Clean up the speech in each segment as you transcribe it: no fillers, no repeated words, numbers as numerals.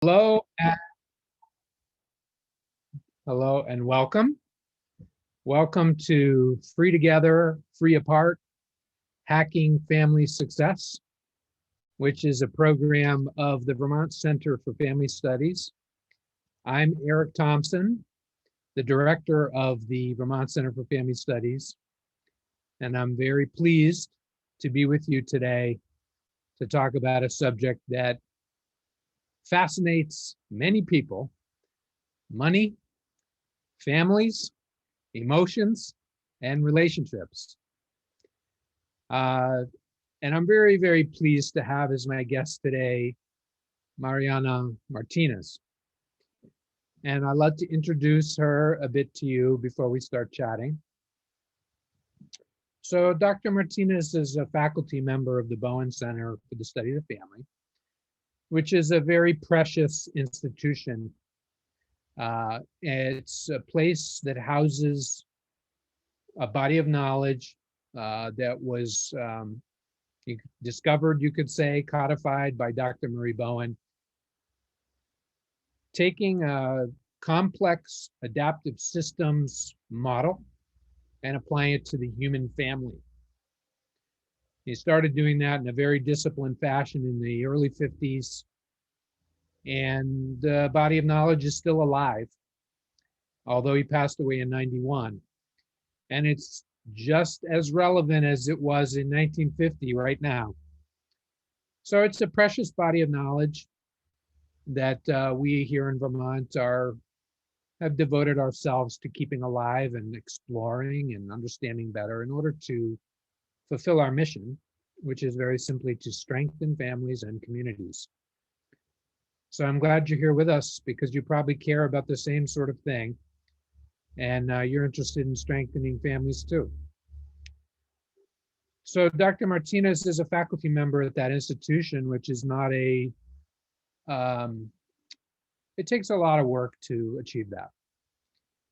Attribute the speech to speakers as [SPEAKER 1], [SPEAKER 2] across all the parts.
[SPEAKER 1] Hello, hello, and welcome. Welcome to Free Together, Free Apart, Hacking Family Success, which is a program of the Vermont Center for Family Studies. I'm Eric Thompson, the director of the Vermont Center for Family Studies, and I'm very pleased to be with you today to talk about a subject that fascinates many people: money, families, emotions, and relationships. Uh, and I'm very, very pleased to have as my guest today, Mariana Martinez. And I'd like to introduce her a bit to you before we start chatting. So Dr. Martinez is a faculty member of the Bowen Center for the Study of the Family, which is a very precious institution. It's a place that houses a body of knowledge that was discovered, you could say, codified by Dr. Marie Bowen, taking a complex adaptive systems model and applying it to the human family. He started doing that in a very disciplined fashion in the early 50s, and the body of knowledge is still alive, although he passed away in 91. And it's just as relevant as it was in 1950 right now. So it's a precious body of knowledge that we here in Vermont have devoted ourselves to keeping alive and exploring and understanding better in order to fulfill our mission, which is very simply to strengthen families and communities. So I'm glad you're here with us because you probably care about the same sort of thing, and you're interested in strengthening families too. So Dr. Martinez is a faculty member at that institution, which is not it takes a lot of work to achieve that.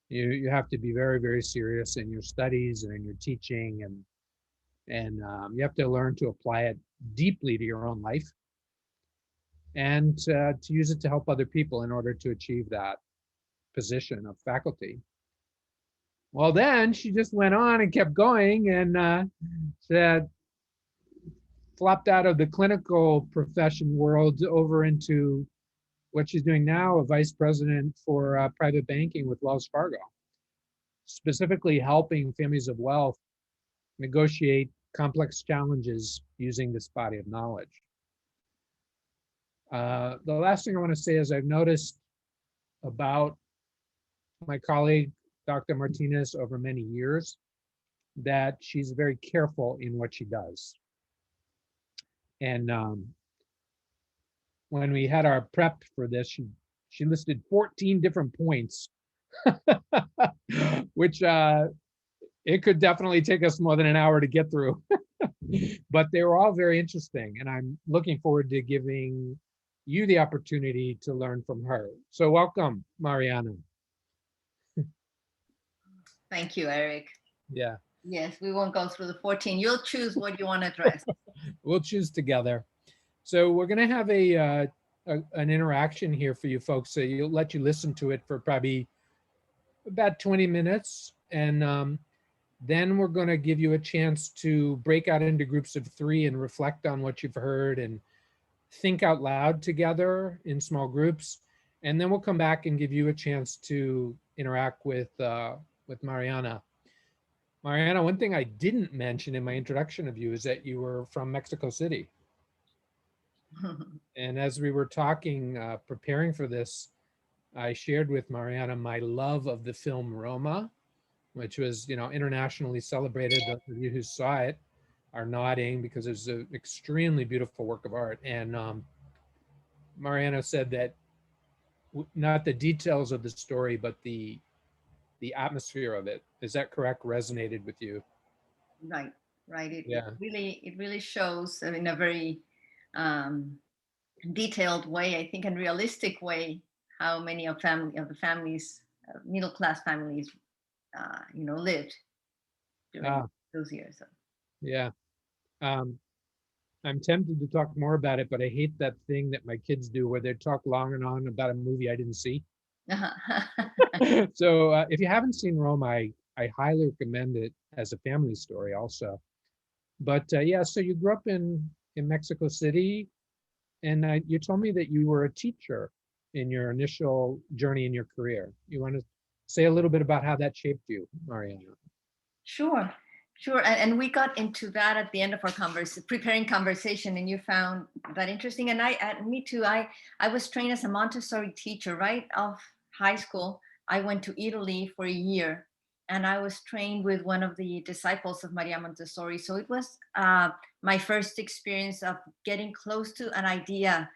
[SPEAKER 1] You have to be very, very serious in your studies and in your teaching, and you have to learn to apply it deeply to your own life and to use it to help other people in order to achieve that position of faculty. Well, then she just went on and kept going and said, flopped out of the clinical profession world over into what she's doing now, a vice president for private banking with Wells Fargo, specifically helping families of wealth negotiate complex challenges using this body of knowledge. The last thing I want to say is I've noticed about my colleague, Dr. Martinez, over many years, that she's very careful in what she does. And when we had our prep for this, she listed 14 different points, which it could definitely take us more than an hour to get through. But they were all very interesting, and I'm looking forward to giving you the opportunity to learn from her. So welcome, Mariana.
[SPEAKER 2] Thank you, Eric.
[SPEAKER 1] Yeah.
[SPEAKER 2] Yes, we won't go through the 14. You'll choose what you want to address.
[SPEAKER 1] We'll choose together. So we're going to have an interaction here for you folks. So you'll let you listen to it for probably about 20 minutes. And then we're going to give you a chance to break out into groups of 3 and reflect on what you've heard and think out loud together in small groups. And then we'll come back and give you a chance to interact with Mariana. Mariana, one thing I didn't mention in my introduction of you is that you were from Mexico City. And as we were talking, preparing for this, I shared with Mariana my love of the film Roma, which was, internationally celebrated. Those of you who saw it are nodding because it's an extremely beautiful work of art. And Mariana said that not the details of the story, but the atmosphere of it. Is that correct? Resonated with you?
[SPEAKER 2] Right, right.
[SPEAKER 1] Yeah.
[SPEAKER 2] It really shows in a very detailed way, I think, and realistic way, how many of the families, middle class families, lived during those years. So.
[SPEAKER 1] Yeah. I'm tempted to talk more about it, but I hate that thing that my kids do where they talk long and on about a movie I didn't see. So if you haven't seen Rome, I highly recommend it as a family story also. But yeah, so you grew up in Mexico City, and you told me that you were a teacher in your initial journey in your career. You want to say a little bit about how that shaped you, Mariana?
[SPEAKER 2] Sure, sure. And we got into that at the end of our preparing conversation, and you found that interesting. And me too. I was trained as a Montessori teacher right off high school. I went to Italy for a year, and I was trained with one of the disciples of Maria Montessori. So it was my first experience of getting close to an idea.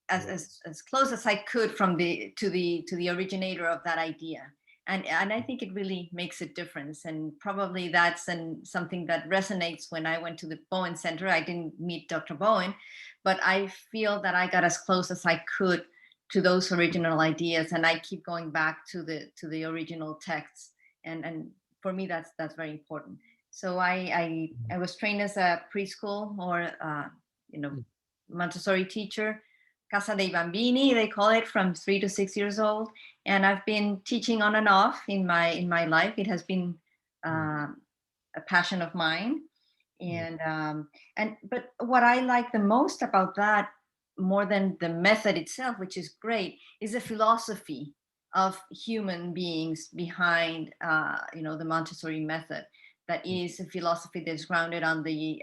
[SPEAKER 2] As close as I could from the originator of that idea, and I think it really makes a difference. And probably that's something that resonates when I went to the Bowen Center. I didn't meet Dr. Bowen, but I feel that I got as close as I could to those original ideas, and I keep going back to the original texts. And for me, that's very important. So I was trained as a preschool or you know Montessori teacher, Casa dei Bambini, they call it, from 3 to 6 years old. And I've been teaching on and off in my life. It has been a passion of mine. And but what I like the most about that, more than the method itself, which is great, is the philosophy of human beings behind the Montessori method. That is a philosophy that's grounded on the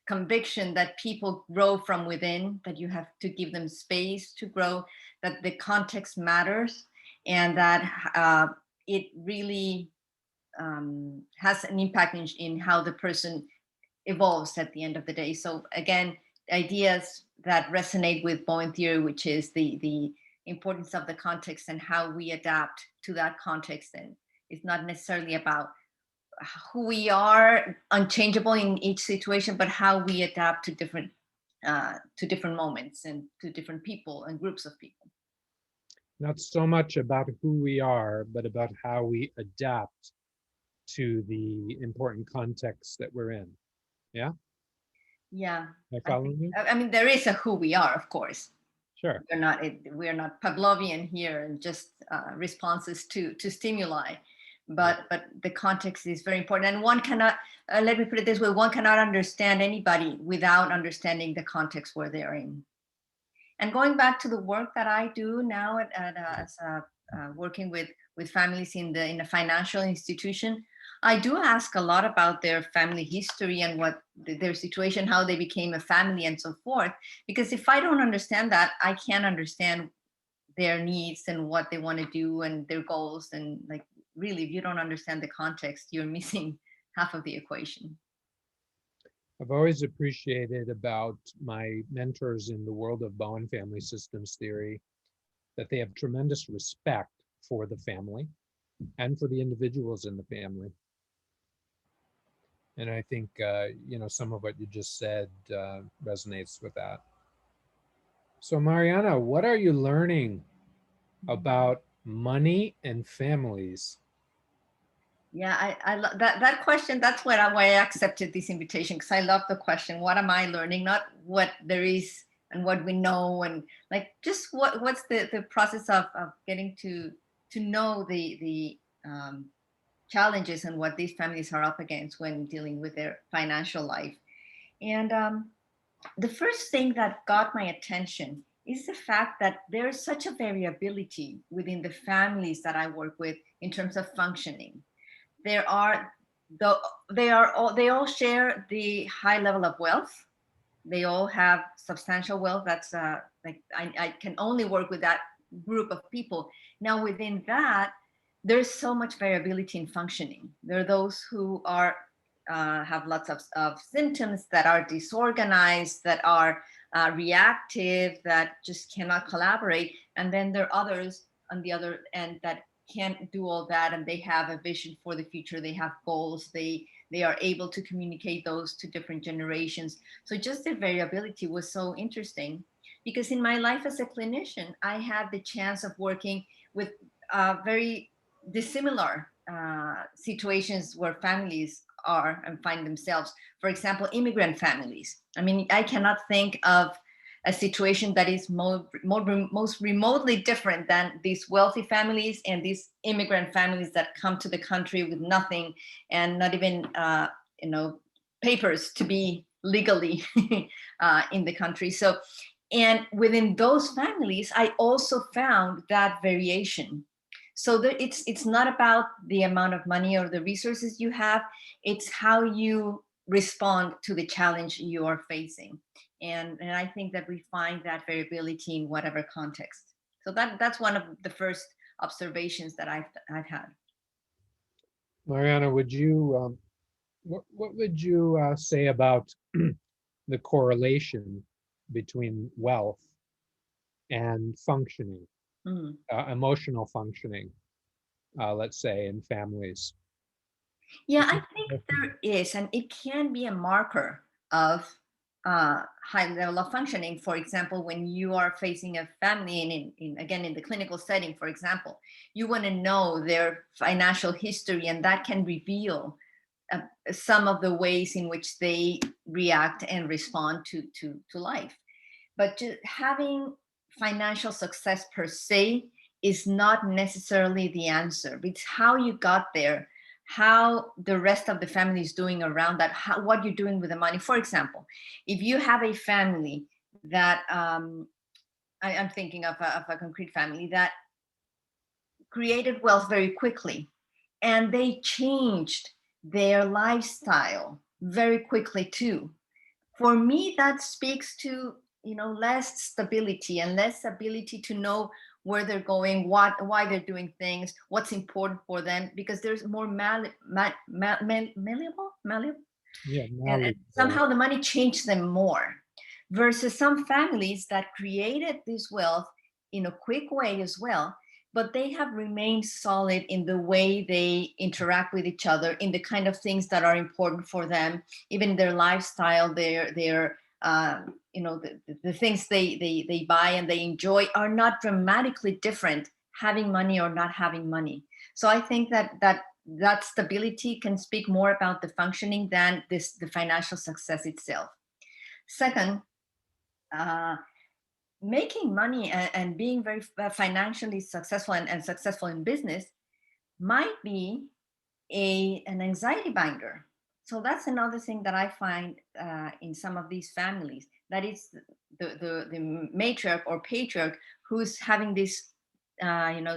[SPEAKER 2] conviction that people grow from within, that you have to give them space to grow, that the context matters, and that it really has an impact in how the person evolves at the end of the day. So again, ideas that resonate with Bowen theory, which is the importance of the context and how we adapt to that context. And it's not necessarily about who we are unchangeable in each situation, but how we adapt to different moments and to different people and groups of people.
[SPEAKER 1] Not so much about who we are, but about how we adapt to the important context that we're in. Yeah?
[SPEAKER 2] Yeah.
[SPEAKER 1] I follow you?
[SPEAKER 2] I mean, there is a who we are, of course.
[SPEAKER 1] Sure.
[SPEAKER 2] We're not Pavlovian here and just responses to stimuli, but the context is very important. And one cannot, let me put it this way, one cannot understand anybody without understanding the context where they're in. And going back to the work that I do now as working with families in a financial institution, I do ask a lot about their family history and what their situation, how they became a family, and so forth. Because if I don't understand that, I can't understand their needs and what they want to do and their goals. And like, really, if you don't understand the context, you're missing half of the equation.
[SPEAKER 1] I've always appreciated about my mentors in the world of Bowen family systems theory that they have tremendous respect for the family and for the individuals in the family. And I think, some of what you just said resonates with that. So Mariana, what are you learning about money and families?
[SPEAKER 2] Yeah, I love that question. That's why I accepted this invitation, because I love the question. What am I learning? Not what there is and what we know, and like just what's the process of getting to know the challenges and what these families are up against when dealing with their financial life. And the first thing that got my attention is the fact that there's such a variability within the families that I work with in terms of functioning. There are they all share the high level of wealth. They all have substantial wealth. That's like I can only work with that group of people. Now within that, there's so much variability in functioning. There are those who are have lots of symptoms, that are disorganized, that are reactive, that just cannot collaborate. And then there are others on the other end that can't do all that, and they have a vision for the future. They have goals. They are able to communicate those to different generations. So just the variability was so interesting, because in my life as a clinician, I had the chance of working with very dissimilar situations where families are and find themselves. For example, immigrant families. I mean, I cannot think of a situation that is most remotely different than these wealthy families and these immigrant families that come to the country with nothing and not even papers to be legally in the country. So, and within those families, I also found that variation. So it's not about the amount of money or the resources you have, it's how you respond to the challenge you are facing. And I think that we find that variability in whatever context. So that's one of the first observations that I've had.
[SPEAKER 1] Mariana, would you, what would you say about the correlation between wealth and functioning,
[SPEAKER 2] Mhm.
[SPEAKER 1] emotional functioning, let's say, in families?
[SPEAKER 2] Yeah, I think there is, and it can be a marker of high level of functioning. For example, when you are facing a family, and again in the clinical setting, for example, you want to know their financial history, and that can reveal some of the ways in which they react and respond to life. But just having financial success per se is not necessarily the answer. It's how you got there, how the rest of the family is doing around that, what you're doing with the money. For example, if you have a family that I'm thinking of a concrete family that created wealth very quickly, and they changed their lifestyle very quickly too. For me, that speaks to less stability and less ability to know where they're going, why they're doing things, what's important for them, because there's more malleable,
[SPEAKER 1] Yeah,
[SPEAKER 2] and
[SPEAKER 1] knowledgeable.
[SPEAKER 2] somehow the money changed them more, versus some families that created this wealth in a quick way as well, but they have remained solid in the way they interact with each other, in the kind of things that are important for them, even their lifestyle, their the things they buy and they enjoy are not dramatically different, having money or not having money. So I think that stability can speak more about the functioning than the financial success itself. Second, uh, making money and being very financially successful and successful in business might be an anxiety binder. So that's another thing that I find in some of these families. That is the matriarch or patriarch who's having this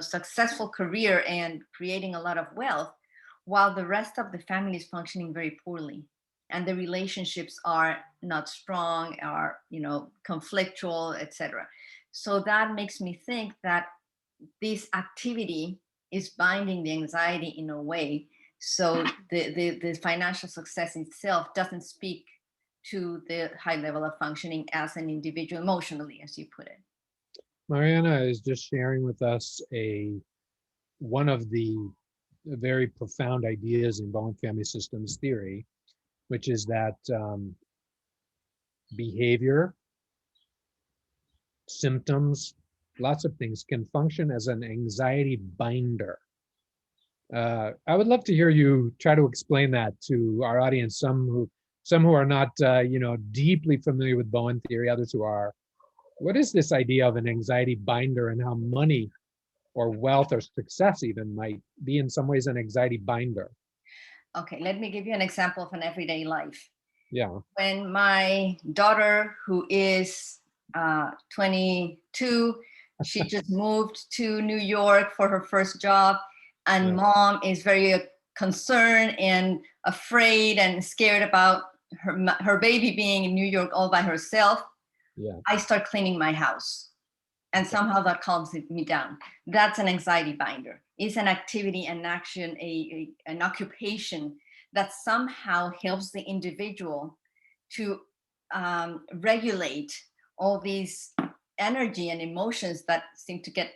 [SPEAKER 2] successful career and creating a lot of wealth, while the rest of the family is functioning very poorly, and the relationships are not strong, are conflictual, etc. So that makes me think that this activity is binding the anxiety in a way, so the financial success itself doesn't speak to the high level of functioning as an individual emotionally, as you put it.
[SPEAKER 1] Mariana is just sharing with us one of the very profound ideas in bone family systems theory, which is that behavior, symptoms, lots of things can function as an anxiety binder. I would love to hear you try to explain that to our audience, some who are not deeply familiar with Bowen theory, others who are. What is this idea of an anxiety binder, and how money or wealth or success even might be in some ways an anxiety binder?
[SPEAKER 2] Okay, let me give you an example of an everyday life.
[SPEAKER 1] Yeah.
[SPEAKER 2] When my daughter, who is 22, she just moved to New York for her first job, and
[SPEAKER 1] Yeah.
[SPEAKER 2] mom is very concerned and afraid and scared about her baby being in New York all by herself.
[SPEAKER 1] Yeah.
[SPEAKER 2] I start cleaning my house, and somehow that calms me down. That's an anxiety binder. It's an activity, an action, an occupation that somehow helps the individual to regulate all these energy and emotions that seem to get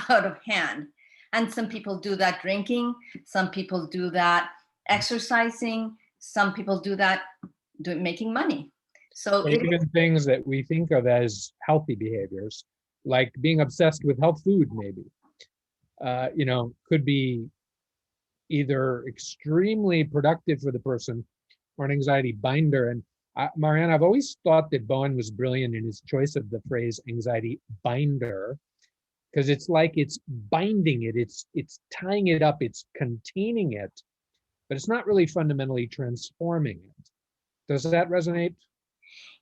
[SPEAKER 2] out of hand. And some people do that drinking, some people do that exercising, some people do that making money. So
[SPEAKER 1] Or
[SPEAKER 2] it
[SPEAKER 1] even things that we think of as healthy behaviors, like being obsessed with health food, maybe, could be either extremely productive for the person or an anxiety binder. And Mariana, I've always thought that Bowen was brilliant in his choice of the phrase anxiety binder, because it's like it's binding it, it's tying it up, it's containing it, but it's not really fundamentally transforming it. Does that resonate?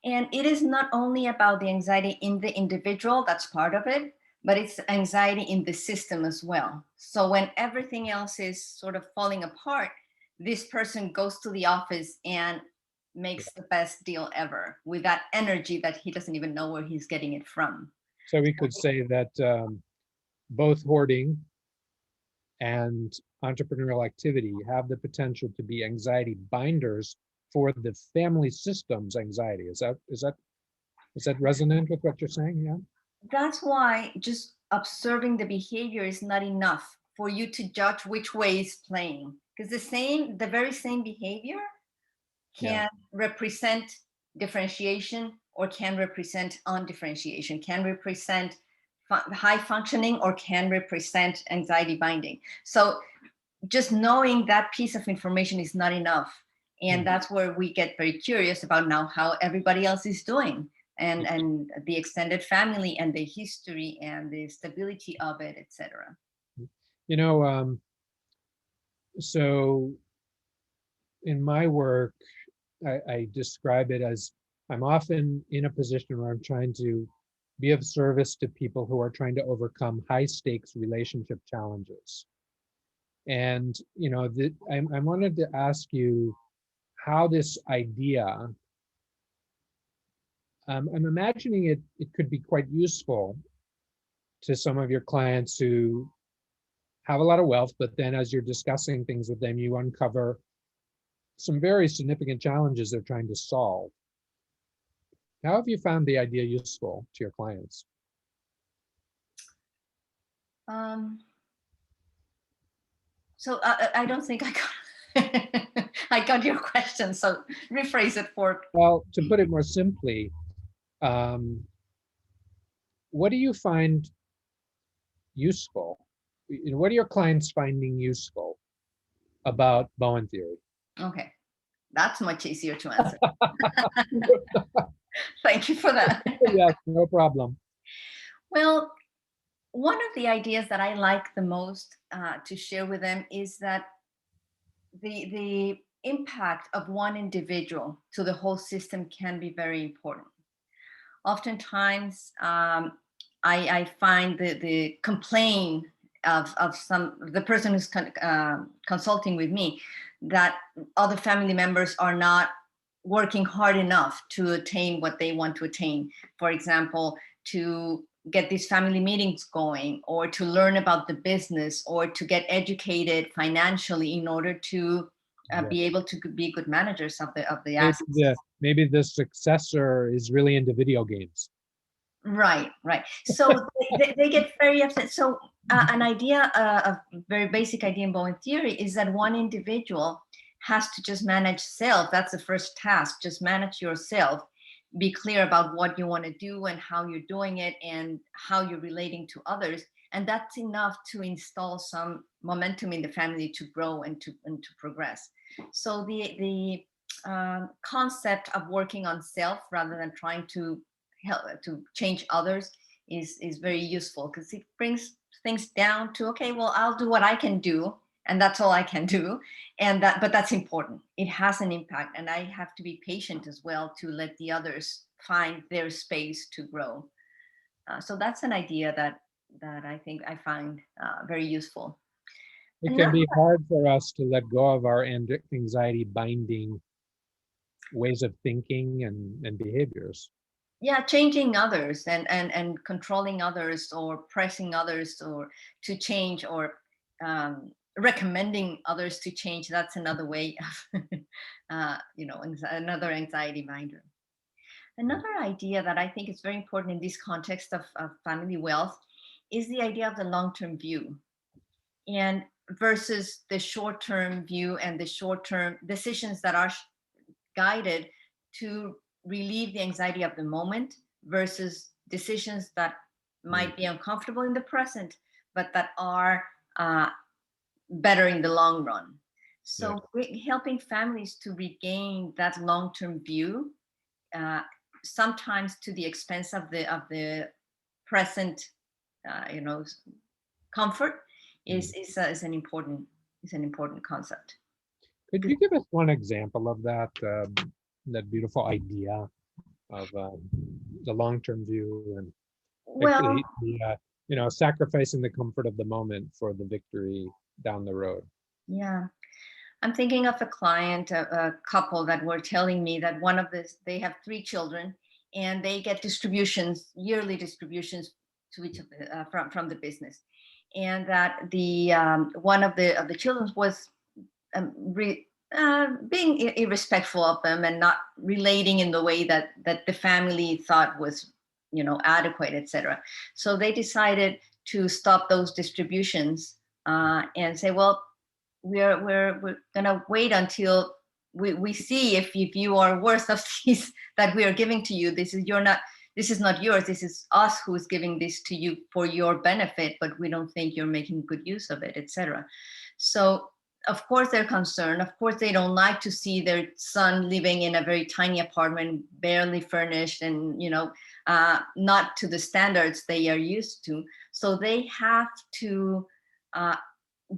[SPEAKER 2] And it is not only about the anxiety in the individual, that's part of it, but it's anxiety in the system as well. So when everything else is sort of falling apart, this person goes to the office and makes the best deal ever with that energy that he doesn't even know where he's getting it from.
[SPEAKER 1] So we could say that both hoarding and entrepreneurial activity have the potential to be anxiety binders for the family system's anxiety. Is that resonant with what you're saying? Yeah.
[SPEAKER 2] That's why just observing the behavior is not enough for you to judge which way is playing, because the very same behavior
[SPEAKER 1] Yeah.
[SPEAKER 2] can represent differentiation or can represent undifferentiation, can represent high functioning or can represent anxiety binding. So just knowing that piece of information is not enough. And that's where we get very curious about now how everybody else is doing, and the extended family and the history and the stability of it, etc.
[SPEAKER 1] You know, so in my work, I describe it as I'm often in a position where I'm trying to be of service to people who are trying to overcome high stakes relationship challenges. And, I wanted to ask you how this idea, I'm imagining it could be quite useful to some of your clients who have a lot of wealth, but then as you're discussing things with them, you uncover some very significant challenges they're trying to solve. How have you found the idea useful to your clients?
[SPEAKER 2] So I don't think I got I got your question. So rephrase it for.
[SPEAKER 1] Well, to put it more simply, um, what do you find useful? What are your clients finding useful about Bowen theory?
[SPEAKER 2] Okay, that's much easier to answer. Thank you for that.
[SPEAKER 1] Yes, no problem.
[SPEAKER 2] Well, one of the ideas that I like the most to share with them is that the impact of one individual to the whole system can be very important. Oftentimes, I find the complaint of the person who's consulting with me, that other family members are not working hard enough to attain what they want to attain. For example, to get these family meetings going, or to learn about the business, or to get educated financially in order to be able to be good managers of the assets.
[SPEAKER 1] Maybe the successor is really into video games.
[SPEAKER 2] Right. So they get very upset. So an idea, a very basic idea in Bowen theory, is that one individual has to just manage self. That's the first task. Just manage yourself. Be clear about what you want to do and how you're doing it and how you're relating to others. And that's enough to install some momentum in the family to grow and to progress. So the concept of working on self rather than trying to help to change others is very useful, because it brings things down to, okay, well, I'll do what I can do, and that's all I can do. But that's important. It has an impact, and I have to be patient as well to let the others find their space to grow. So that's an idea that I think I find very useful.
[SPEAKER 1] It can be hard for us to let go of our anxiety binding ways of thinking and behaviors.
[SPEAKER 2] Yeah, changing others and controlling others, or pressing others or to change, or recommending others to change. That's another way of another anxiety binder. Another idea that I think is very important in this context of family wealth is the idea of the long-term view, and versus the short-term view and the short-term decisions that are guided to relieve the anxiety of the moment, versus decisions that might be uncomfortable in the present, but that are better in the long run.
[SPEAKER 1] Yeah.
[SPEAKER 2] So helping families to regain that long-term view, sometimes to the expense of the present, you know, comfort, is an important concept.
[SPEAKER 1] Could you give us one example of that, that beautiful idea of the long-term view and
[SPEAKER 2] Well,
[SPEAKER 1] sacrificing the comfort of the moment for the victory down the road?
[SPEAKER 2] yeah. I'm thinking of a client, a couple that were telling me that they have 3 children, and they get distributions, yearly distributions to each of from the business, and that the one of the children was being irrespectful of them and not relating in the way that the family thought was, adequate, etc. So they decided to stop those distributions, and say, well, we're gonna wait until we see if you are worth of these that we are giving to you. This is not yours. This is us who's giving this to you for your benefit, but we don't think you're making good use of it, etc. So of course they're concerned. Of course they don't like to see their son living in a very tiny apartment, barely furnished, and not to the standards they are used to. So they have to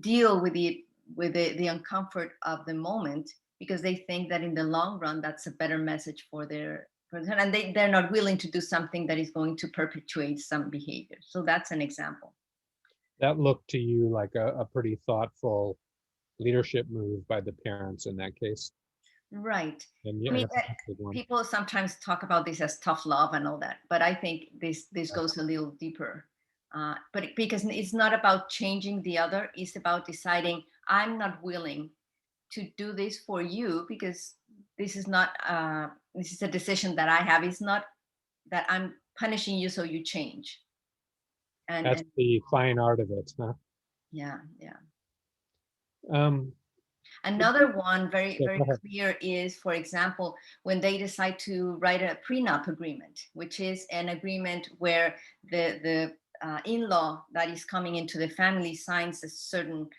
[SPEAKER 2] deal with the uncomfort of the moment, because they think that in the long run that's a better message for their and they're not willing to do something that is going to perpetuate some behavior. So that's an example.
[SPEAKER 1] That looked to you like a pretty thoughtful leadership move by the parents in that case.
[SPEAKER 2] Right.
[SPEAKER 1] And
[SPEAKER 2] I
[SPEAKER 1] yeah,
[SPEAKER 2] mean,
[SPEAKER 1] that's a good one.
[SPEAKER 2] people sometimes talk about this as tough love and all that, but I think this goes a little deeper. But because it's not about changing the other, it's about deciding, I'm not willing to do this for you, because this is not this is a decision that I have. It's not that I'm punishing you so you change.
[SPEAKER 1] That's
[SPEAKER 2] And
[SPEAKER 1] the fine art of it, huh?
[SPEAKER 2] yeah, yeah.
[SPEAKER 1] Um,
[SPEAKER 2] Another one, very,
[SPEAKER 1] yeah,
[SPEAKER 2] very
[SPEAKER 1] go ahead.
[SPEAKER 2] clear, is, for example, when they decide to write a prenup agreement, which is an agreement where the in-law that is coming into the family signs a certain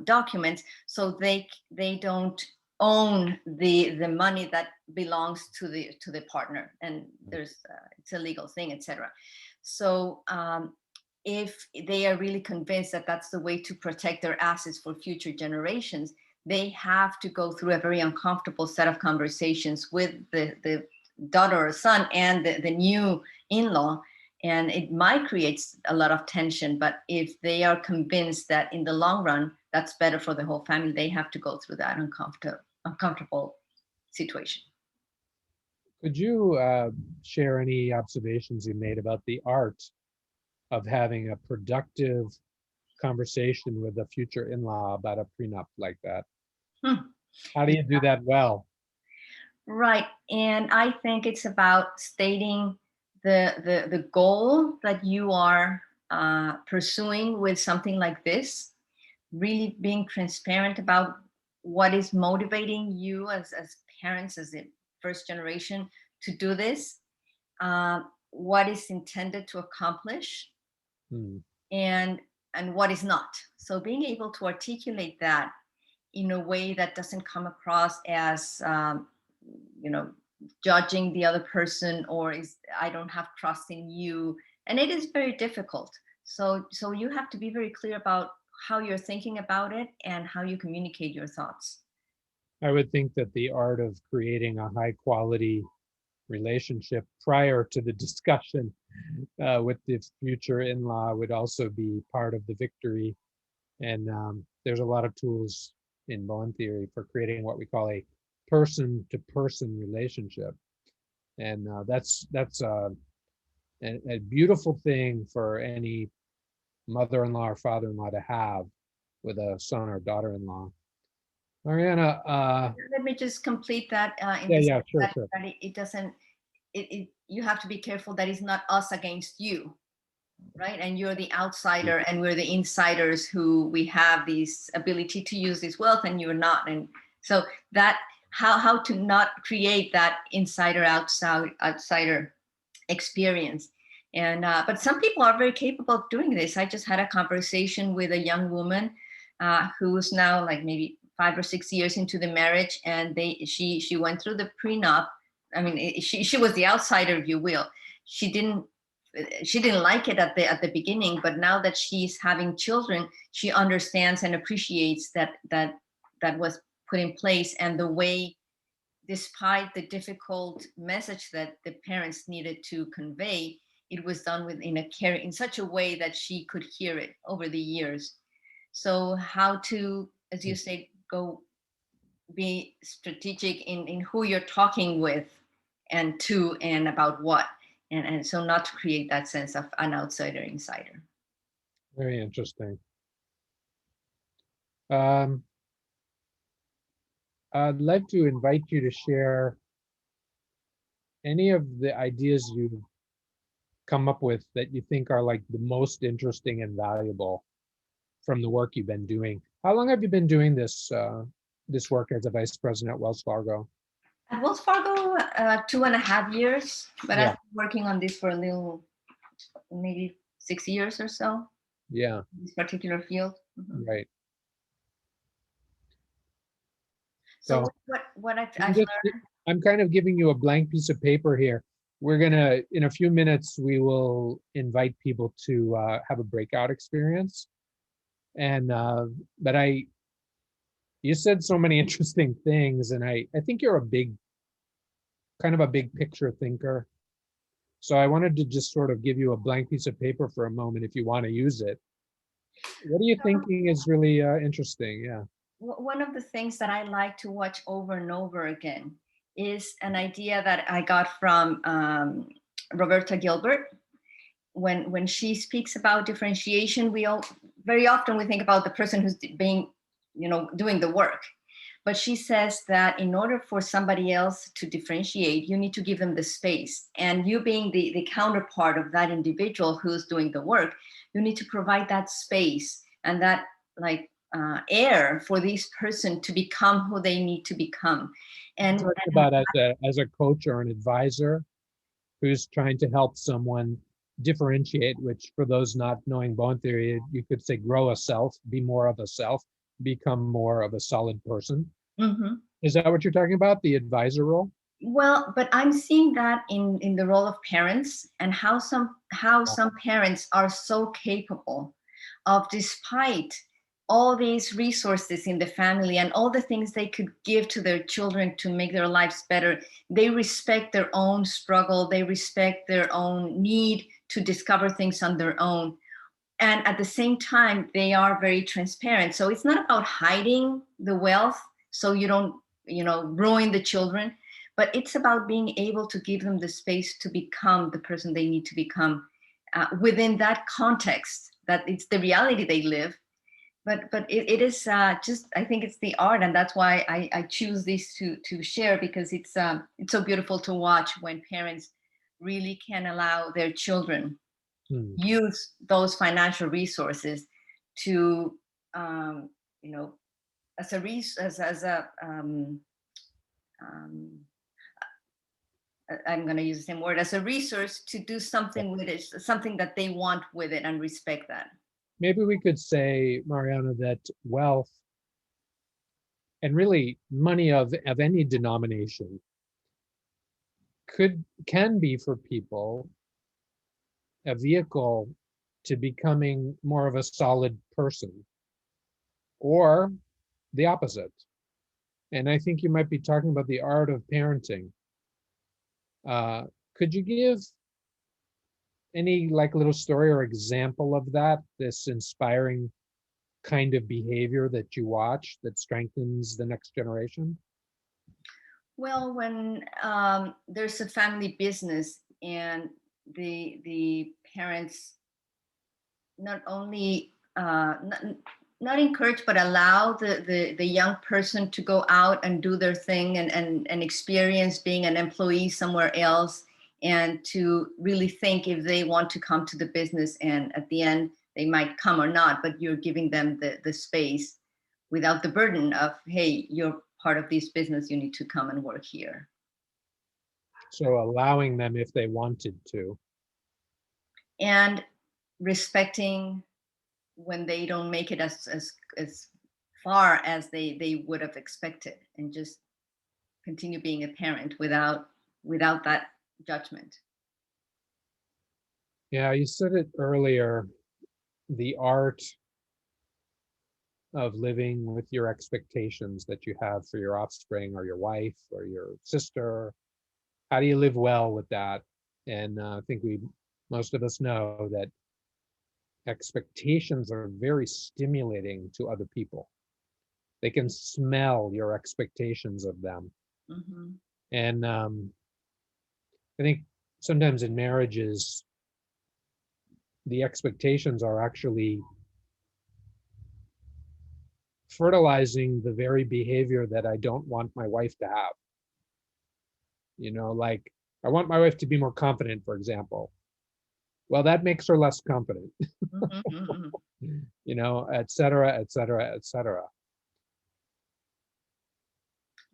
[SPEAKER 2] document, so they don't own the money that belongs to the partner, and there's it's a legal thing, etc. So if they are really convinced that that's the way to protect their assets for future generations, they have to go through a very uncomfortable set of conversations with the daughter or son and the new in-law. And it might create a lot of tension, but if they are convinced that in the long run, that's better for the whole family, they have to go through that uncomfortable situation.
[SPEAKER 1] Could you share any observations you made about the art of having a productive conversation with a future in-law about a prenup like that? How do you do that well?
[SPEAKER 2] Right. And I think it's about stating the goal that you are pursuing with something like this, really being transparent about what is motivating you as parents, as the first generation, to do this, what is intended to accomplish,
[SPEAKER 1] Hmm.
[SPEAKER 2] and what is not. So being able to articulate that in a way that doesn't come across as you know judging the other person, or is I don't have trust in you, and it is very difficult. So you have to be very clear about how you're thinking about it and how you communicate your thoughts.
[SPEAKER 1] I would think that the art of creating a high quality relationship prior to the discussion with the future in-law would also be part of the victory. And there's a lot of tools in bond theory for creating what we call a person-to-person relationship. And that's a beautiful thing for any mother-in-law or father-in-law to have with a son or daughter-in-law. Mariana,
[SPEAKER 2] Let me just complete that in
[SPEAKER 1] yeah,
[SPEAKER 2] the
[SPEAKER 1] yeah,
[SPEAKER 2] sense
[SPEAKER 1] sure,
[SPEAKER 2] that,
[SPEAKER 1] sure.
[SPEAKER 2] it doesn't you have to be careful that it's not us against you, right? And you're the outsider and we're the insiders who we have this ability to use this wealth and you're not. And so that how to not create that outsider experience. And but some people are very capable of doing this. I just had a conversation with a young woman who's now like maybe 5 or 6 years into the marriage, and she went through the prenup. I mean, she was the outsider, if you will. She didn't like it at the beginning, but now that she's having children, she understands and appreciates that was put in place, and the way, despite the difficult message that the parents needed to convey, it was done in such a way that she could hear it over the years. So how to, as you say, go be strategic in who you're talking with, and about what, and so not to create that sense of an outsider insider.
[SPEAKER 1] Very interesting. I'd like to invite you to share any of the ideas you've come up with that you think are like the most interesting and valuable from the work you've been doing. How long have you been doing this this work as a vice president at Wells Fargo?
[SPEAKER 2] At Wells Fargo, 2.5 years, but
[SPEAKER 1] Yeah.
[SPEAKER 2] I've been working on this for a little, maybe 6 years or so,
[SPEAKER 1] Yeah,
[SPEAKER 2] this particular field. Mhm.
[SPEAKER 1] right.
[SPEAKER 2] So
[SPEAKER 1] So
[SPEAKER 2] what I've
[SPEAKER 1] I'm just-
[SPEAKER 2] learned.
[SPEAKER 1] I'm kind of giving you a blank piece of paper here. We're gonna, in a few minutes, we will invite people to have a breakout experience. And but you said so many interesting things, and I think you're kind of a big picture thinker. So I wanted to just sort of give you a blank piece of paper for a moment if you want to use it. What are you thinking is really interesting? Yeah.
[SPEAKER 2] One of the things that I like to watch over and over again is an idea that I got from Roberta Gilbert. When she speaks about differentiation, very often we think about the person who's doing the work. But she says that in order for somebody else to differentiate, you need to give them the space. And you being the counterpart of that individual who's doing the work, you need to provide that space and that air for this person to become who they need to become. And
[SPEAKER 1] Talking about as a coach or an advisor who's trying to help someone differentiate, which for those not knowing bone theory, you could say grow a self, be more of a self, become more of a solid person.
[SPEAKER 2] mm-hmm.
[SPEAKER 1] Is that what you're talking about, the advisor role?
[SPEAKER 2] Well, but I'm seeing that in the role of parents, and how some parents are so capable of, despite all these resources in the family and all the things they could give to their children to make their lives better, they respect their own struggle, they respect their own need to discover things on their own. And at the same time, they are very transparent. So it's not about hiding the wealth so you don't, ruin the children, but it's about being able to give them the space to become the person they need to become within that context, that it's the reality they live. But it is just, I think it's the art, and that's why I choose this to share, because it's so beautiful to watch when parents really can allow their children use those financial resources to, as a I'm going to use the same word, as a resource to do something with it, something that they want with it, and respect that.
[SPEAKER 1] Maybe we could say, Mariana, that wealth and really money of any denomination can be for people a vehicle to becoming more of a solid person, or the opposite. And I think you might be talking about the art of parenting. Could you give any little story or example of that, this inspiring kind of behavior that you watch that strengthens the next generation?
[SPEAKER 2] Well, when there's a family business and the parents not only not encourage, but allow the young person to go out and do their thing, and experience being an employee somewhere else, and to really think if they want to come to the business, and at the end they might come or not, but you're giving them the space without the burden of, hey, you're part of this business, you need to come and work here.
[SPEAKER 1] So allowing them if they wanted to.
[SPEAKER 2] And respecting when they don't make it as far as they would have expected, and just continue being a parent without that judgment.
[SPEAKER 1] Yeah, you said it earlier, the art of living with your expectations that you have for your offspring or your wife or your sister. How do you live well with that? And I think most of us know that expectations are very stimulating to other people. They can smell your expectations of them.
[SPEAKER 2] Mm-hmm.
[SPEAKER 1] And I think sometimes in marriages, the expectations are actually fertilizing the very behavior that I don't want my wife to have. Like I want my wife to be more confident, for example. Well, that makes her less confident,
[SPEAKER 2] Mm-hmm.
[SPEAKER 1] et cetera, et cetera, et cetera.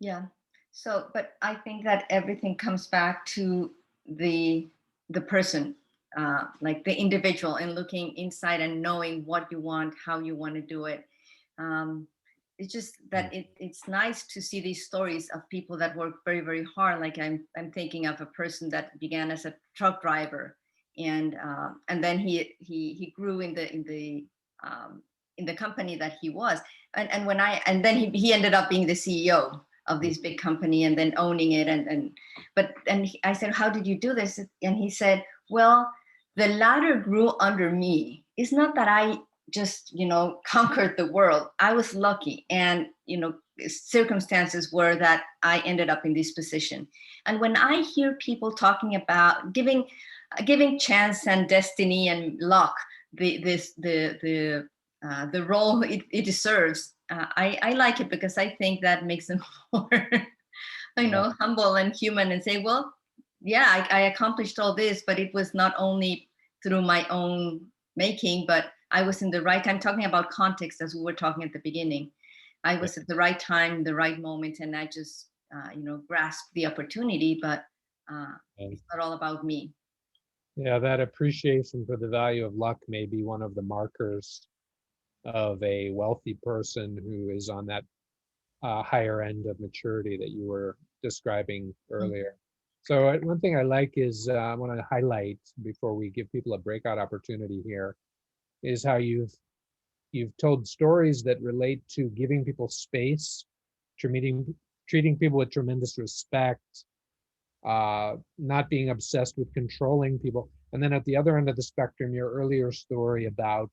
[SPEAKER 2] Yeah. So, but I think that everything comes back to the person, like the individual, and looking inside and knowing what you want, how you want to do it. Um, it's just that it's nice to see these stories of people that work very, very hard. Like I'm thinking of a person that began as a truck driver, and then he grew in the company that he was, and then he ended up being the CEO of this big company, and then owning it, I said, how did you do this? And he said, well, the ladder grew under me. It's not that I just conquered the world. I was lucky, and circumstances were that I ended up in this position. And when I hear people talking about giving chance and destiny and luck the role it deserves, I like it, because I think that makes them more humble and human, and say, well, yeah, I accomplished all this, but it was not only through my own making, but I was in the right time. Talking about context, as we were talking at the beginning, I was at the right time, the right moment, and I just grasped the opportunity. But it's not all about me.
[SPEAKER 1] Yeah, that appreciation for the value of luck may be one of the markers of a wealthy person who is on that higher end of maturity that you were describing earlier. So one thing I like is I want to highlight before we give people a breakout opportunity here is how you've told stories that relate to giving people space, treating people with tremendous respect, not being obsessed with controlling people. And then at the other end of the spectrum, your earlier story about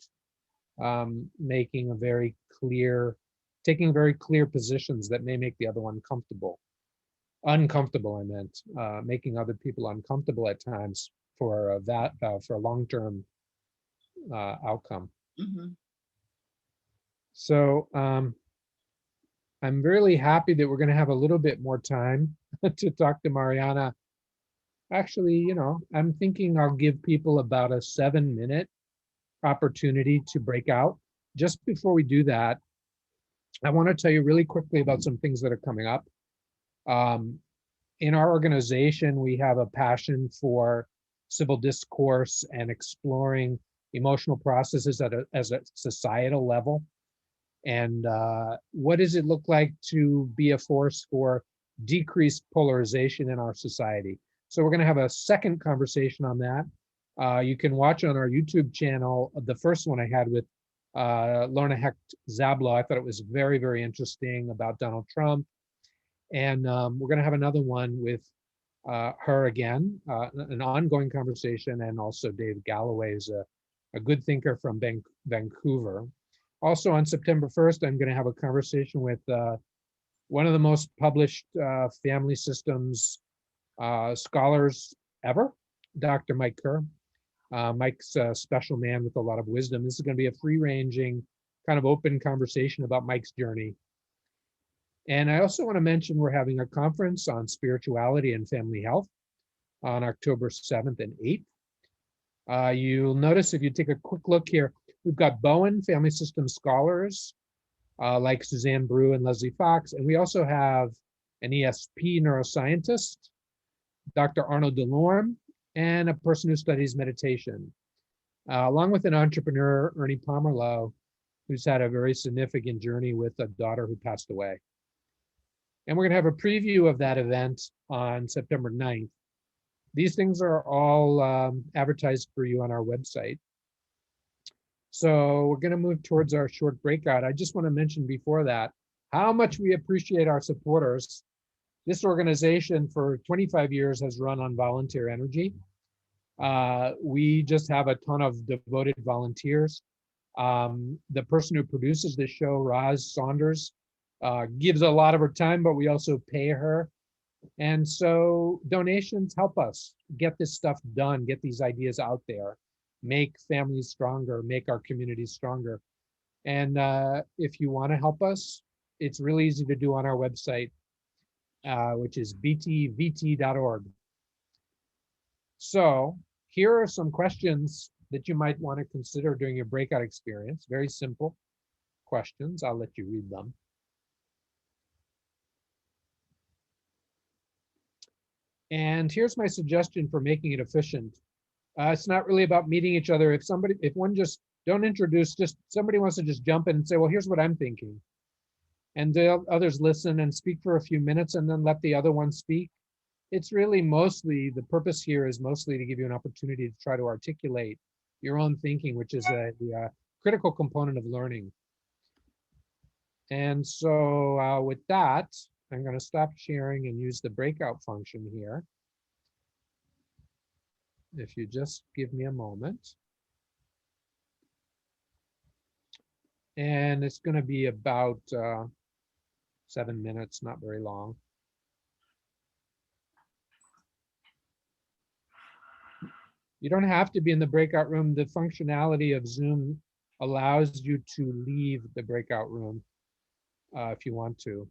[SPEAKER 1] taking very clear positions that may make the other one uncomfortable. I meant making other people uncomfortable at times for a long-term outcome.
[SPEAKER 2] Mm-hmm.
[SPEAKER 1] So I'm really happy that we're going to have a little bit more time to talk to Mariana. Actually, I'm thinking I'll give people about a 7-minute opportunity to break out. Just before we do that, I want to tell you really quickly about some things that are coming up. In our organization, we have a passion for civil discourse and exploring emotional processes as a societal level. And what does it look like to be a force for decreased polarization in our society? So we're going to have a second conversation on that. You can watch on our YouTube channel the first one I had with Lorna Hecht Zablo. I thought it was very, very interesting about Donald Trump. And we're going to have another one with her again, an ongoing conversation, and also Dave Galloway is a good thinker from Vancouver. Also on September 1st, I'm going to have a conversation with one of the most published family systems scholars ever, Dr. Mike Kerr. Mike's a special man with a lot of wisdom. This is going to be a free-ranging, kind of open conversation about Mike's journey. And I also want to mention we're having a conference on spirituality and family health on October 7th and 8th. You'll notice if you take a quick look here, we've got Bowen family system scholars like Suzanne Brew and Leslie Fox. And we also have an ESP neuroscientist, Dr. Arnold Delorme, and a person who studies meditation, along with an entrepreneur, Ernie Pomerleau, who's had a very significant journey with a daughter who passed away. And we're going to have a preview of that event on September 9th. These things are all advertised for you on our website. So we're going to move towards our short breakout. I just want to mention before that how much we appreciate our supporters. This organization for 25 years has run on volunteer energy. We just have a ton of devoted volunteers. The person who produces this show, Roz Saunders, gives a lot of her time, but we also pay her. And so donations help us get this stuff done, get these ideas out there, make families stronger, make our communities stronger. And if you want to help us, it's really easy to do on our website, which is btvt.org. So here are some questions that you might want to consider during your breakout experience. Very simple questions. I'll let you read them. And here's my suggestion for making it efficient. It's not really about meeting each other. If one just don't introduce, just somebody wants to just jump in and say, well, here's what I'm thinking. And the others listen and speak for a few minutes and then let the other one speak. It's really mostly, the purpose here is mostly to give you an opportunity to try to articulate your own thinking, which is a critical component of learning. And so with that, I'm going to stop sharing and use the breakout function here. If you just give me a moment. And it's going to be about 7 minutes, not very long. You don't have to be in the breakout room. The functionality of Zoom allows you to leave the breakout room if you want to.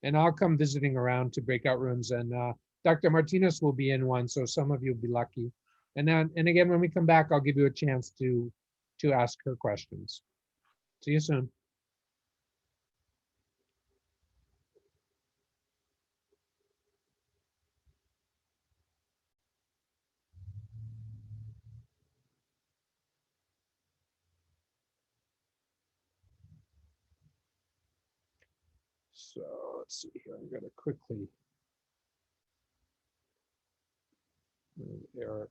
[SPEAKER 1] And I'll come visiting around to breakout rooms, and Dr. Martinez will be in one, so some of you will be lucky. And again, when we come back, I'll give you a chance to ask her questions. See you soon. So let's see here. I'm going to quickly move Eric.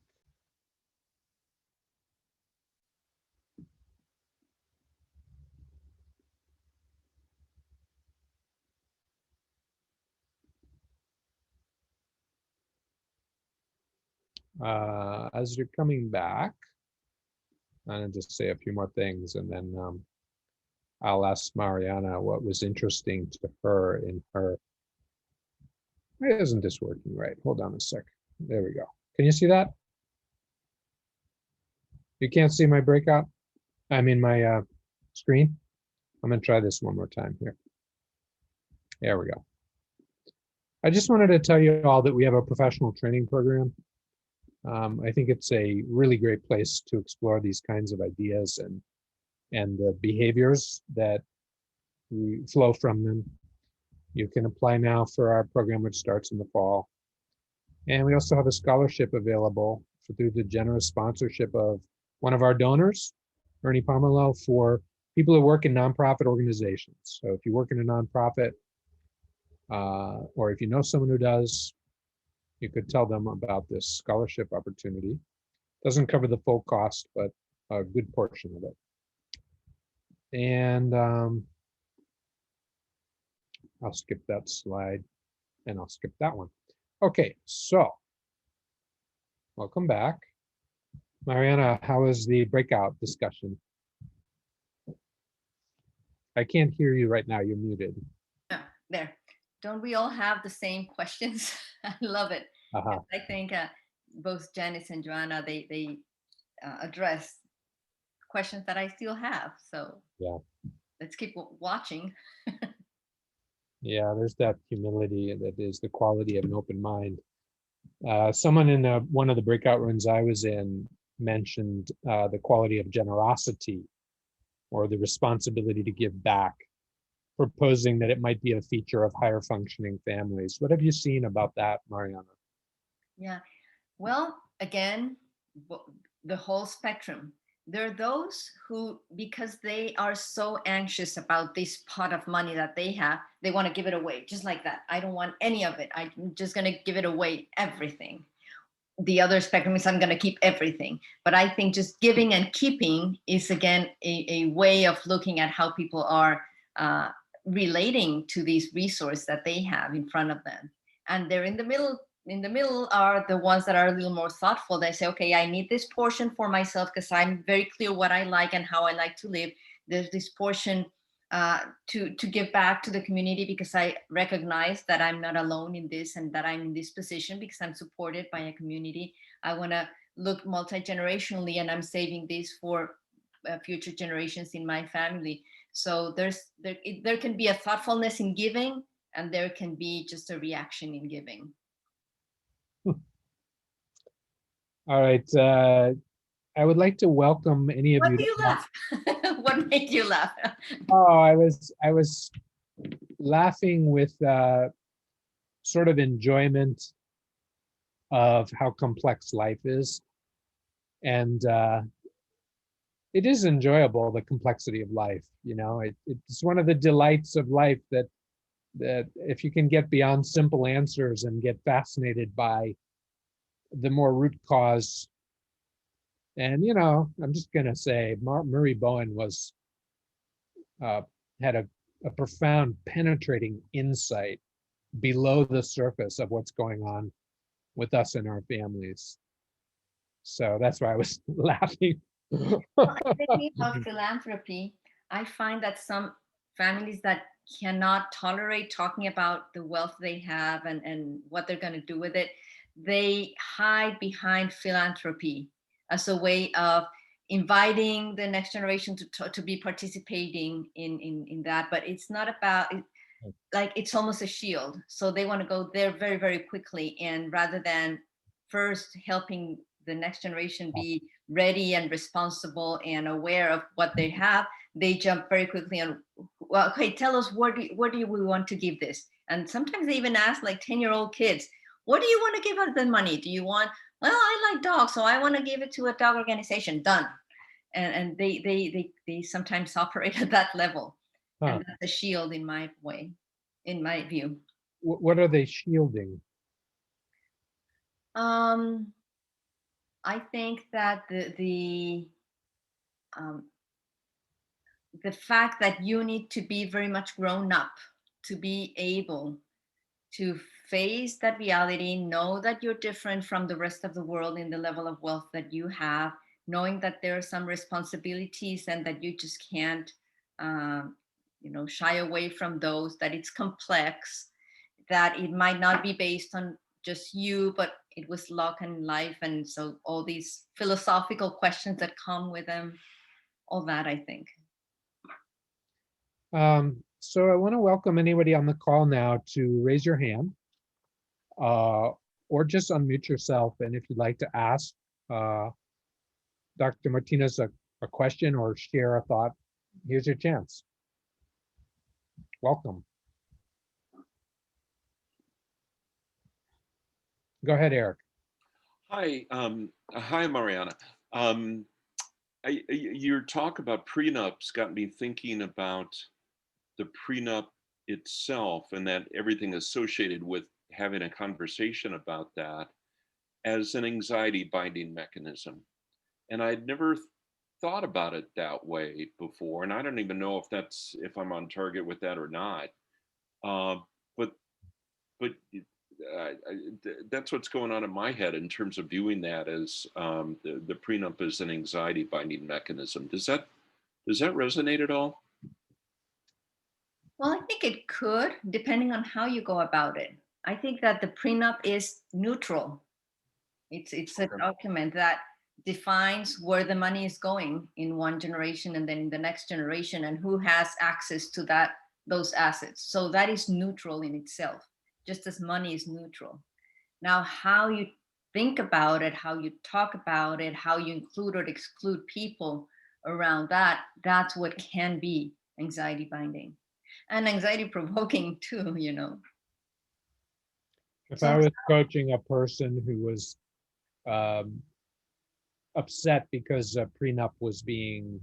[SPEAKER 1] As you're coming back, I'm going to just say a few more things, and then I'll ask Mariana what was interesting to her in her. Why isn't this working right? Hold on a sec. There we go. Can you see that? You can't see my breakout? I mean my screen? I'm going to try this one more time here. There we go. I just wanted to tell you all that we have a professional training program. I think it's a really great place to explore these kinds of ideas and the behaviors that flow from them. You can apply now for our program, which starts in the fall. And we also have a scholarship available through the generous sponsorship of one of our donors, Ernie Pomerleau, for people who work in nonprofit organizations. So if you work in a nonprofit, or if you know someone who does, you could tell them about this scholarship opportunity. Doesn't cover the full cost, but a good portion of it. And I'll skip that slide and I'll skip that one. Okay, so welcome back. Mariana, how was the breakout discussion? I can't hear you right now, you're muted.
[SPEAKER 2] Yeah, there. Don't we all have the same questions? I love it. I think both Janice and Joanna, they address questions that I still have. So yeah, let's keep watching.
[SPEAKER 1] Yeah, there's that humility that is the quality of an open mind. Someone in one of the breakout rooms I was in mentioned the quality of generosity or the responsibility to give back, proposing that it might be a feature of higher functioning families. What have you seen about that, Mariana?
[SPEAKER 2] Yeah, well, again, the whole spectrum. there are those who, because they are so anxious about this pot of money that they have, they want to give it away just like that. I don't want any of it. I'm just going to give it away, everything. The other spectrum is I'm going to keep everything. But I think just giving and keeping is, again, a way of looking at how people are relating to these resources that they have in front of them. And they're in the middle. In the middle are the ones that are a little more thoughtful. They say, okay, I need this portion for myself because I'm very clear what I like and how I like to live. There's this portion to give back to the community because I recognize that I'm not alone in this and that I'm in this position because I'm supported by a community. I want to look multi-generationally, and I'm saving this for future generations in my family. So there can be a thoughtfulness in giving, and there can be just a reaction in giving.
[SPEAKER 1] All right. I would like to welcome any of
[SPEAKER 2] What
[SPEAKER 1] you.
[SPEAKER 2] do you laugh? What made you laugh?
[SPEAKER 1] Oh, I was laughing with sort of enjoyment of how complex life is. And it is enjoyable, the complexity of life. You know, it's one of the delights of life that if you can get beyond simple answers and get fascinated by the more root cause. And, you know, I'm just going to say Murray Bowen was had a profound penetrating insight below the surface of what's going on with us and our families. So that's why I was laughing.
[SPEAKER 2] Thinking about philanthropy, I find that some families that cannot tolerate talking about the wealth they have and what they're going to do with it, they hide behind philanthropy as a way of inviting the next generation to be participating in that. But it's not about it, like it's almost a shield. So they want to go there very, very quickly. And rather than first helping the next generation be ready and responsible and aware of what they have, they jump very quickly on, well, okay, tell us what do we want to give this? And sometimes they even ask like 10-year-old kids, what do you want to give out the money? Do you want, well, I like dogs, so I want to give it to a dog organization. Done. And they sometimes operate at that level.
[SPEAKER 1] Huh.
[SPEAKER 2] And that's a shield in my way, in my view.
[SPEAKER 1] What are they shielding?
[SPEAKER 2] I think that the fact that you need to be very much grown up to be able to face that reality, know that you're different from the rest of the world in the level of wealth that you have, knowing that there are some responsibilities and that you just can't, shy away from those, that it's complex, that it might not be based on just you, but it was luck and life. And so all these philosophical questions that come with them, all that, I think.
[SPEAKER 1] So I want to welcome anybody on the call now to raise your hand or just unmute yourself. And if you'd like to ask Dr. Martinez a question or share a thought, here's your chance. Welcome. Go ahead, Eric.
[SPEAKER 3] Hi, hi, Mariana. Your talk about prenups got me thinking about the prenup itself and that everything associated with having a conversation about that as an anxiety binding mechanism. And I'd never thought about it that way before. And I don't even know if I'm on target with that or not. But that's what's going on in my head in terms of viewing that as the prenup as an anxiety binding mechanism. Does that resonate at all?
[SPEAKER 2] Well, I think it could, depending on how you go about it. I think that the prenup is neutral. It's a document that defines where the money is going in one generation and then in the next generation and who has access to those assets. So that is neutral in itself, just as money is neutral. Now, how you think about it, how you talk about it, how you include or exclude people around that, that's what can be anxiety binding. And anxiety provoking too,
[SPEAKER 1] If I was coaching a person who was upset because a prenup was being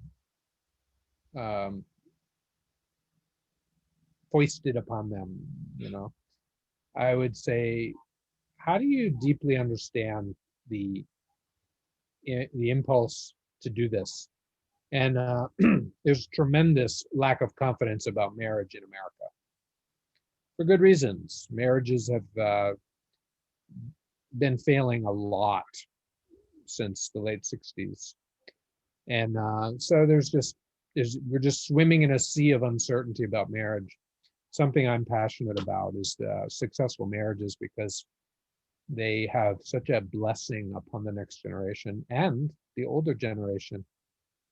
[SPEAKER 1] foisted upon them, you know. I would say, how do you deeply understand the impulse to do this? And there's tremendous lack of confidence about marriage in America for good reasons. Marriages have been failing a lot since the late 60s. And so we're just swimming in a sea of uncertainty about marriage. Something I'm passionate about is successful marriages, because they have such a blessing upon the next generation and the older generation,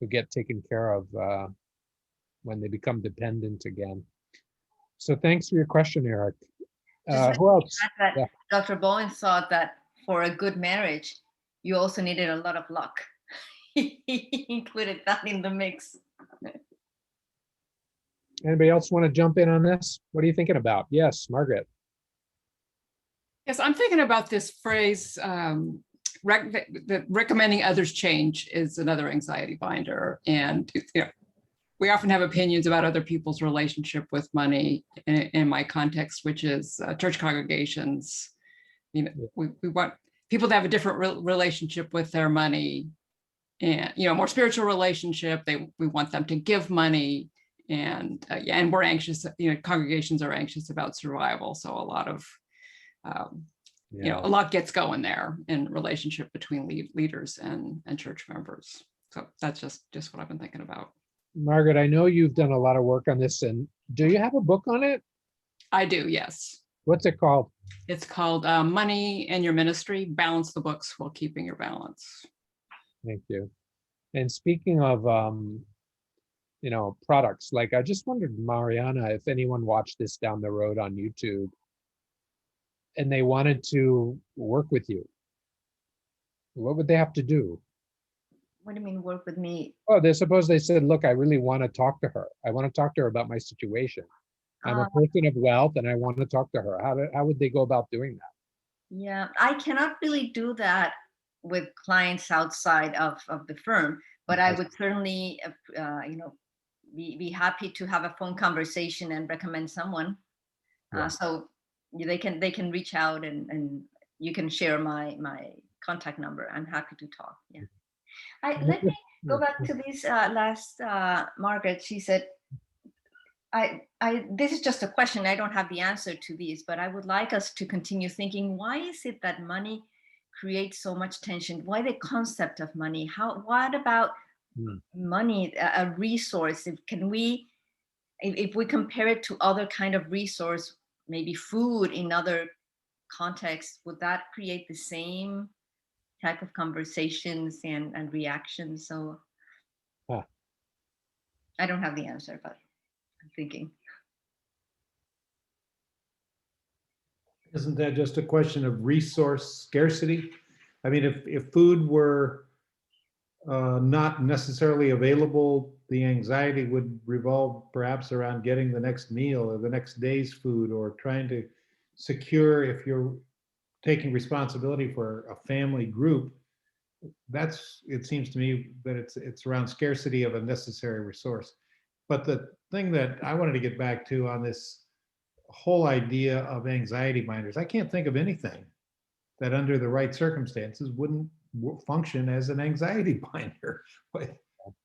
[SPEAKER 1] who get taken care of when they become dependent again. So thanks for your question, Eric. Who else?
[SPEAKER 2] That
[SPEAKER 1] Yeah.
[SPEAKER 2] Dr. Bowen thought that for a good marriage, you also needed a lot of luck. He included that in the mix.
[SPEAKER 1] Anybody else want to jump in on this? What are you thinking about? Yes, Margaret.
[SPEAKER 4] Yes, I'm thinking about this phrase, that recommending others change is another anxiety binder. And we often have opinions about other people's relationship with money in my context, which is church congregations. We want people to have a different relationship with their money, and more spiritual relationship. We want them to give money, and we're anxious. Congregations are anxious about survival, so a lot of a lot gets going there in relationship between leaders and church members. So that's just what I've been thinking about.
[SPEAKER 1] Margaret, I know you've done a lot of work on this, and do you have a book on it?
[SPEAKER 4] I do, yes.
[SPEAKER 1] What's it called?
[SPEAKER 4] It's called Money and Your Ministry, Balance the Books While Keeping Your Balance.
[SPEAKER 1] Thank you. And speaking of, products, like, I just wondered, Mariana, if anyone watched this down the road on YouTube and they wanted to work with you, what would they have to do?
[SPEAKER 2] What do you mean work with me?
[SPEAKER 1] Oh, suppose they said, look, I really want to talk to her. I want to talk to her about my situation. I'm a person of wealth and I want to talk to her. How would they go about doing that?
[SPEAKER 2] Yeah, I cannot really do that with clients outside of the firm, but I would certainly, be happy to have a phone conversation and recommend someone.
[SPEAKER 1] Yeah.
[SPEAKER 2] So they can reach out and you can share my contact number. I'm happy to talk. Yeah. Let me go back to this last Margaret. She said, this is just a question. I don't have the answer to these, but I would like us to continue thinking, why is it that money creates so much tension? Why the concept of money? What about money, a resource? If we compare it to other kind of resource, maybe food in other contexts, would that create the same type of conversations and reactions? So I don't have the answer, but I'm thinking.
[SPEAKER 5] Isn't that just a question of resource scarcity? I mean, if food were not necessarily available, the anxiety would revolve perhaps around getting the next meal or the next day's food, or trying to secure, if you're taking responsibility for a family group, it seems to me that it's around scarcity of a necessary resource. But the thing that I wanted to get back to on this whole idea of anxiety binders, I can't think of anything that under the right circumstances wouldn't function as an anxiety binder.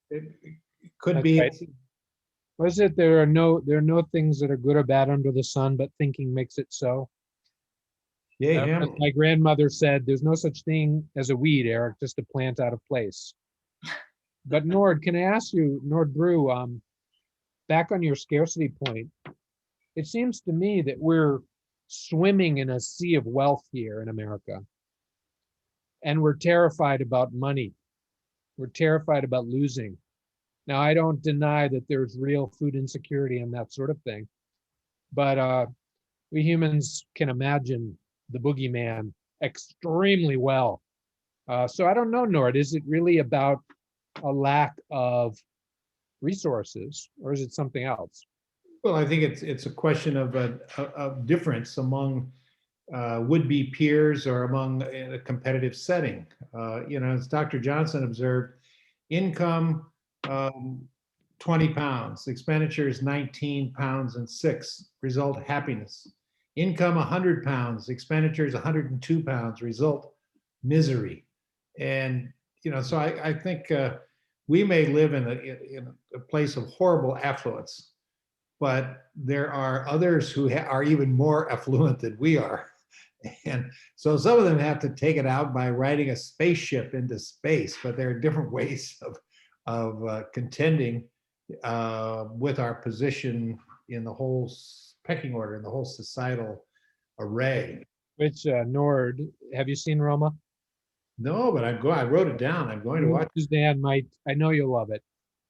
[SPEAKER 5] It could be.
[SPEAKER 1] Right. Was it there are no things that are good or bad under the sun, but thinking makes it so?
[SPEAKER 5] Yeah,
[SPEAKER 1] my grandmother said, there's no such thing as a weed, Eric, just a plant out of place. But Nord, can I ask you, Nord Brew, back on your scarcity point, it seems to me that we're swimming in a sea of wealth here in America. And we're terrified about money. We're terrified about losing. Now, I don't deny that there's real food insecurity and that sort of thing. But we humans can imagine the boogeyman extremely well. So I don't know, Nord, is it really about a lack of resources, or is it something else?
[SPEAKER 5] Well, I think it's a question of a difference among would-be peers or among in a competitive setting. As Dr. Johnson observed, income 20 pounds, expenditures 19 pounds and 6, result happiness. Income 100 pounds, expenditures 102 pounds, result misery. And so I think we may live in a place of horrible affluence, but there are others who are even more affluent than we are. And so some of them have to take it out by riding a spaceship into space, but there are different ways of contending with our position in the whole pecking order, in the whole societal array.
[SPEAKER 1] Which Nord, have you seen Roma?
[SPEAKER 5] No, but I wrote it down. I'm going to watch.
[SPEAKER 1] Dan might, I know you'll love it.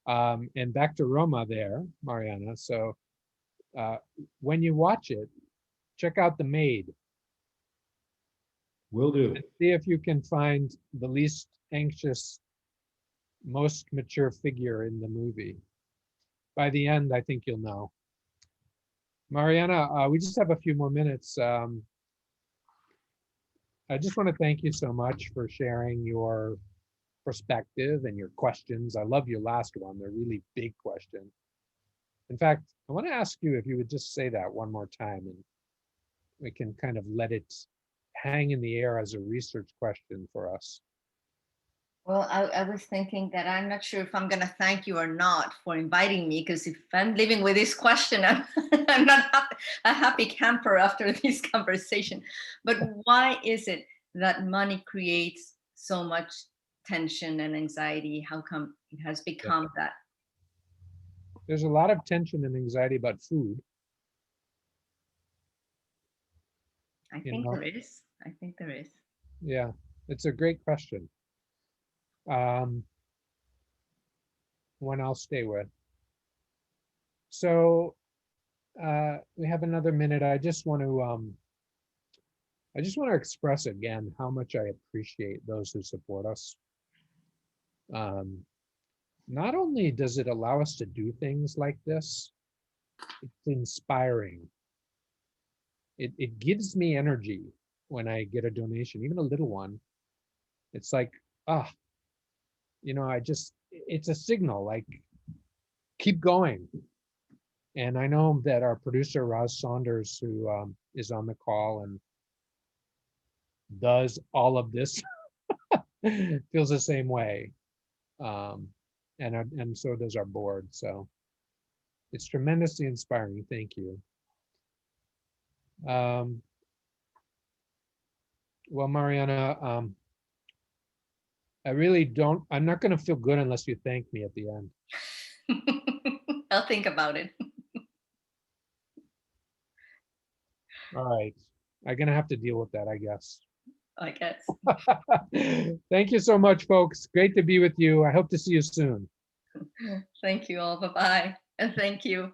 [SPEAKER 1] And back to Roma there, Mariana. So when you watch it, check out The Maid.
[SPEAKER 5] Will do.
[SPEAKER 1] And see if you can find the least anxious, most mature figure in the movie. By the end, I think you'll know. Mariana, we just have a few more minutes. I just want to thank you so much for sharing your perspective and your questions. I love your last one. They're really big questions. In fact, I want to ask you if you would just say that one more time, and we can kind of let it hang in the air as a research question for us.
[SPEAKER 2] Well, I was thinking that I'm not sure if I'm going to thank you or not for inviting me, because if I'm living with this question, I'm not a happy camper after this conversation. But why is it that money creates so much tension and anxiety? How come it has become that?
[SPEAKER 1] There's a lot of tension and anxiety about food.
[SPEAKER 2] I think there is. I think there is.
[SPEAKER 1] Yeah, it's a great question. One I'll stay with. So we have another minute. I just want to express again how much I appreciate those who support us. Not only does it allow us to do things like this, it's inspiring. It gives me energy when I get a donation, even a little one. It's like, it's a signal, like, keep going. And I know that our producer, Roz Saunders, who is on the call and does all of this, feels the same way. And so does our board. So it's tremendously inspiring. Thank you. Well, Mariana, I'm not going to feel good unless you thank me at the end.
[SPEAKER 2] I'll think about it.
[SPEAKER 1] All right. I'm going to have to deal with that, I guess.
[SPEAKER 2] I guess.
[SPEAKER 1] Thank you so much, folks. Great to be with you. I hope to see you soon.
[SPEAKER 2] Thank you all. Bye-bye. And thank you.